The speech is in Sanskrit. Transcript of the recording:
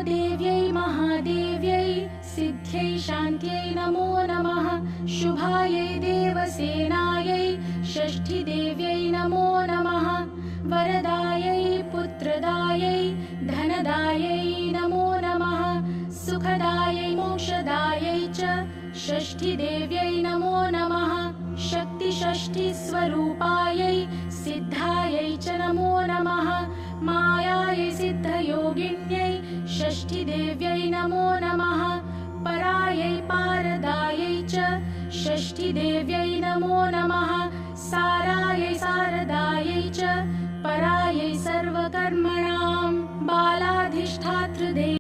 देव्यै महादेव्यै सिद्ध्यै शान्त्यै नमो नमः शुभायै देवसेनायै षष्ठीदेव्यै नमो नमः वरदायै पुत्रदायै धनदायै नमो नमः सुखदायै मोक्षदायै च षष्ठीदेव्यै नमो नमः शक्तिषष्ठीस्वरूपायै सिद्धायै च नमो नमः मायायै सिद्धयोगिन्यै षष्ठीदेव्यै नमो नमः परायै पारदायै च षष्ठीदेव्यै नमो नमः सारायै सारदायै च परायै सर्वकर्मणां बालाधिष्ठातृदेव्यै